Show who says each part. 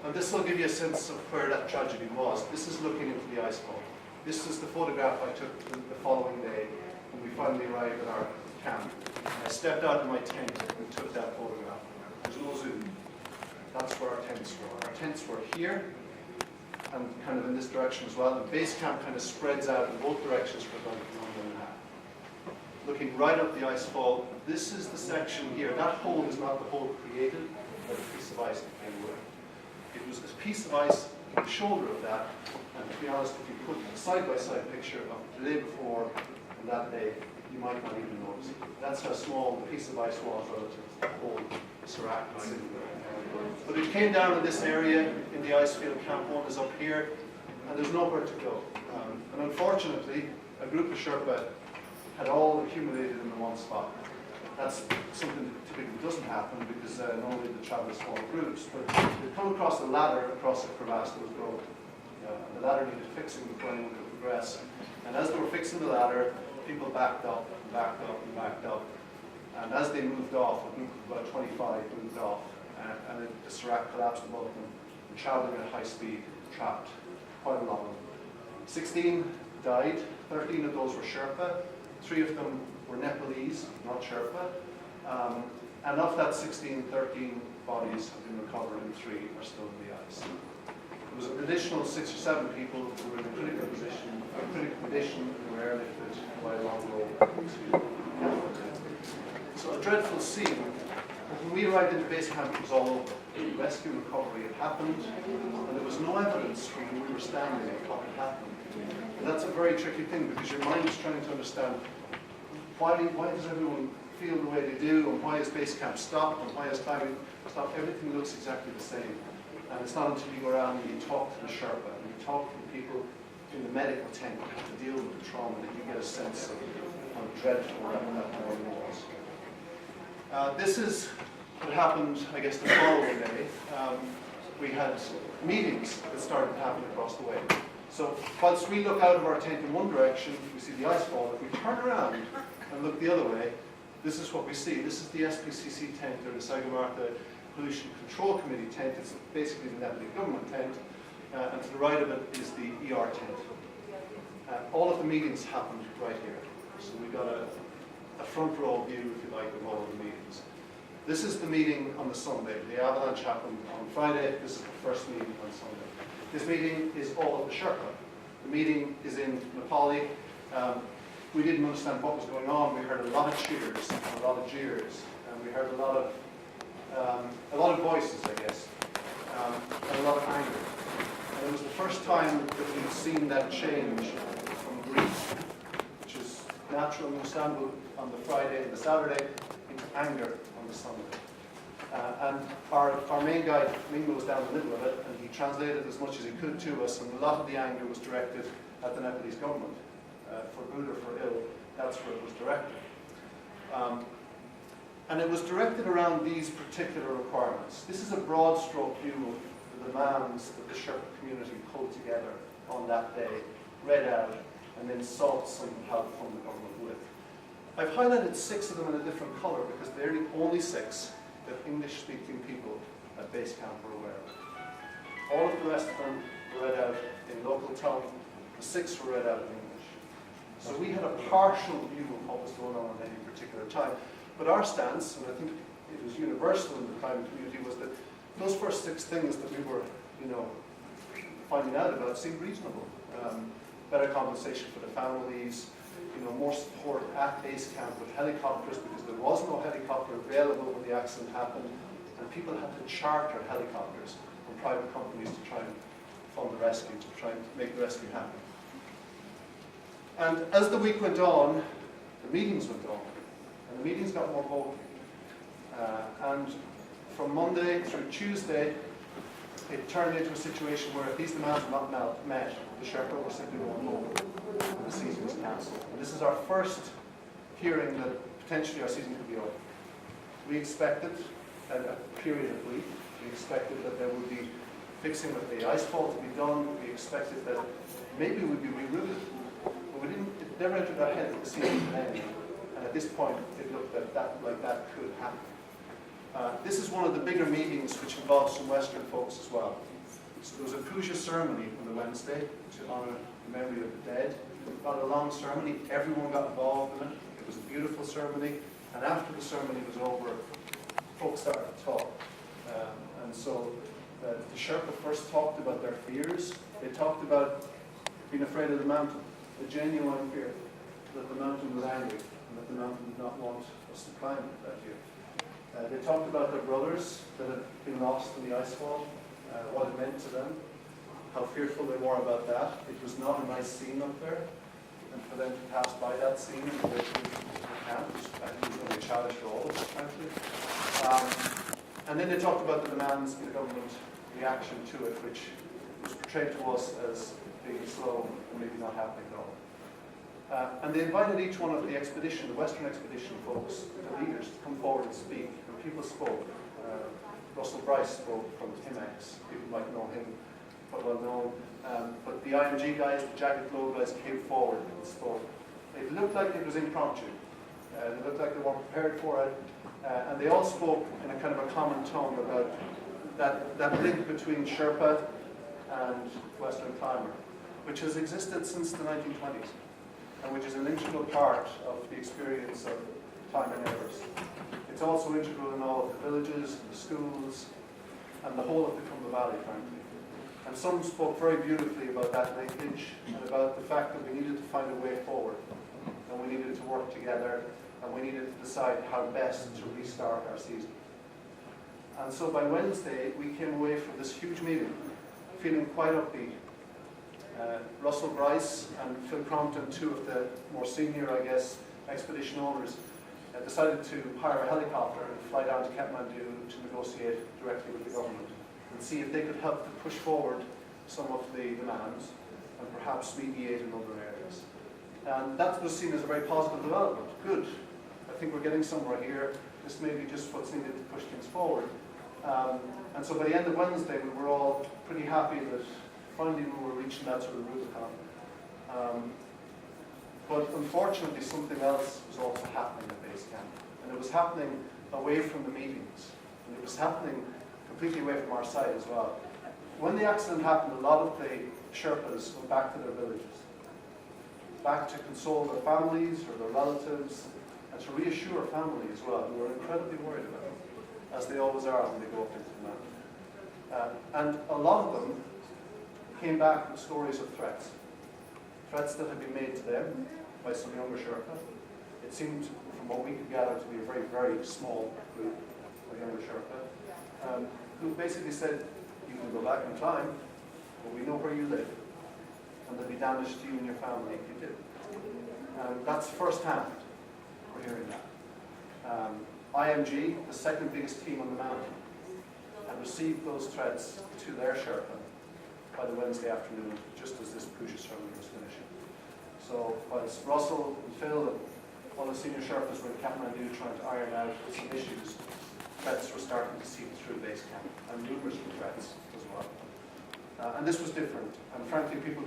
Speaker 1: And this will give you a sense of where that tragedy was. This is looking into the icefall. This is the photograph I took the following day when we finally arrived at our camp. I stepped out of my tent and took that photograph. There's no zoom. That's where our tents were. Our tents were here and kind of in this direction as well. The base camp kind of spreads out in both directions for about a kilometre and a half. Looking right up the icefall, this is the section here. That hole is not the hole created by the piece of ice that came away. It was a piece of ice on the shoulder of that, and to be honest, if you put a side-by-side picture of the day before and that day, you might not even notice it. That's how small the piece of ice was relative to the whole Serac. But it came down in this area in the ice field. Camp 1 is up here, and there's nowhere to go. And unfortunately, a group of Sherpa had all accumulated in the one spot. That's something that typically doesn't happen because normally they travel in small groups. But they come across a ladder across a crevasse that was broken. And the ladder needed fixing before anyone could progress. And as they were fixing the ladder, people backed up and backed up and backed up. And as they moved off, a group of about 25 moved off, and the Serac collapsed above them, and traveling at high speed, trapped, quite a lot of them. 16 died, 13 of those were Sherpa, 3 of them were Nepalese, not Sherpa. And of that 16, 13 bodies have been recovered and 3 are still in the ice. There was an additional 6 or 7 people who were in a critical condition who were airlifted by a long road to Nepal. So a dreadful scene. When we arrived into base camp, it was all over. Rescue and recovery had happened, and there was no evidence when we were standing of what had happened. And that's a very tricky thing because your mind is trying to understand why does everyone feel the way they do, and why is base camp stopped, and why is climbing stopped. Everything looks exactly the same. And it's not until you go around and you talk to the Sherpa and you talk to the people in the medical tent who have to deal with the trauma that you get a sense of how dreadful that morning was. This is what happened, I guess, the following day. We had meetings that started to happen across the way. So whilst we look out of our tent in one direction, we see the icefall. If we turn around and look the other way, this is what we see. This is the SPCC tent, or the Sagamartha Pollution Control Committee tent. It's basically the Nepalese government tent. And to the right of it is the ER tent. All of the meetings happened right here. So we got a front row view, if you like, of all of the meetings. This is the meeting on the Sunday. The avalanche happened on Friday. This is the first meeting on Sunday. This meeting is all of the Sherpa. The meeting is in Nepali. We didn't understand what was going on. We heard a lot of cheers and a lot of jeers, and we heard a lot of voices, I guess, and a lot of anger. And it was the first time that we'd seen that change from grief, which is natural and understandable on the Friday and the Saturday, into anger on the Sunday. And our main guy, Mingo, was down the middle of it, and he translated as much as he could to us, and a lot of the anger was directed at the Nepalese government. For good or for ill, that's where it was directed. And it was directed around these particular requirements. This is a broad stroke view of the demands that the Sherpa community pulled together on that day, read out, and then sought some help from the government with. I've highlighted 6 of them in a different colour because they're the only 6 that English-speaking people at base camp were aware of. All of the rest of them were read out in local tongue. The 6 were read out in English. So we had a partial view of what was going on at any particular time. But our stance, and I think it was universal in the climate community, was that those first 6 things that we were, finding out about seemed reasonable. Better compensation for the families, more support at base camp with helicopters, because there was no helicopter available when the accident happened, and people had to charter helicopters from private companies to try and fund the rescue, to try and make the rescue happen. And as the week went on, the meetings went on, and the meetings got more vocal. And from Monday through Tuesday, it turned into a situation where if these demands were not met, the Sherpa were simply going home, and the season was cancelled. And this is our first hearing that potentially our season could be over. We expected a period of grief. We expected that there would be fixing of the icefall to be done. We expected that maybe we'd be rerouted. But it never entered our head that the season would end. And at this point, it looked like that could happen. This is one of the bigger meetings which involves some Western folks as well. So there was a puja ceremony on the Wednesday to honour the memory of the dead. Not a long ceremony, everyone got involved in it. It was a beautiful ceremony, and after the ceremony was over, folks started to talk. And so the Sherpa first talked about their fears. They talked about being afraid of the mountain, the genuine fear that the mountain was angry and that the mountain did not want us to climb it that year. They talked about their brothers that had been lost in the icefall, what it meant to them, how fearful they were about that. It was not a nice scene up there, and for them to pass by that scene in the way camp was, I think, was going to be a challenge for all of us, frankly. And then they talked about the demands of the government reaction to it, which was portrayed to us as being slow and maybe not happening at all. And they invited each one of the expedition, the Western expedition folks, the leaders, to come forward and speak. And people spoke. Russell Bryce spoke from Timex. People might know him, quite well known. But the IMG guys, the Jagged Glow guys, came forward and spoke. It looked like it was impromptu. It looked like they weren't prepared for it. And they all spoke in a kind of a common tone about that link between Sherpa and Western climber, which has existed since the 1920s, and which is an integral part of the experience of climbing Everest. It's also integral in all of the villages, the schools, and the whole of the Cumber Valley, frankly. And some spoke very beautifully about that linkage and about the fact that we needed to find a way forward, and we needed to work together, and we needed to decide how best to restart our season. And so by Wednesday, we came away from this huge meeting feeling quite upbeat. Russell Bryce and Phil Crompton, two of the more senior, I guess, expedition owners, decided to hire a helicopter and fly down to Kathmandu to negotiate directly with the government and see if they could help to push forward some of the demands and perhaps mediate in other areas. And that was seen as a very positive development. Good. I think we're getting somewhere here. This may be just what's needed to push things forward. And so by the end of Wednesday, we were all pretty happy that finally we were reaching that sort of Rubicon. But unfortunately, something else was also happening at base camp. And it was happening away from the meetings. And it was happening completely away from our side as well. When the accident happened, a lot of the Sherpas went back to their villages, back to console their families or their relatives, and to reassure family as well, who were incredibly worried about them, as they always are when they go up into the mountain. And a lot of them came back with stories of threats that had been made to them by some younger Sherpa. It seemed, from what we could gather, to be a very, very small group of younger Sherpa, who basically said, you can go back and climb, but we know where you live, and there'll be damage to you and your family if you do. That's first-hand, we're hearing that. IMG, the second biggest team on the mountain, had received those threats to their Sherpa by the Wednesday afternoon, just as this puja ceremony was finishing. So whilst Russell and Phil and all the senior Sherpas were in Kathmandu trying to iron out some issues, threats were starting to seep through base camp, and numerous threats as well. And this was different, and frankly people didn't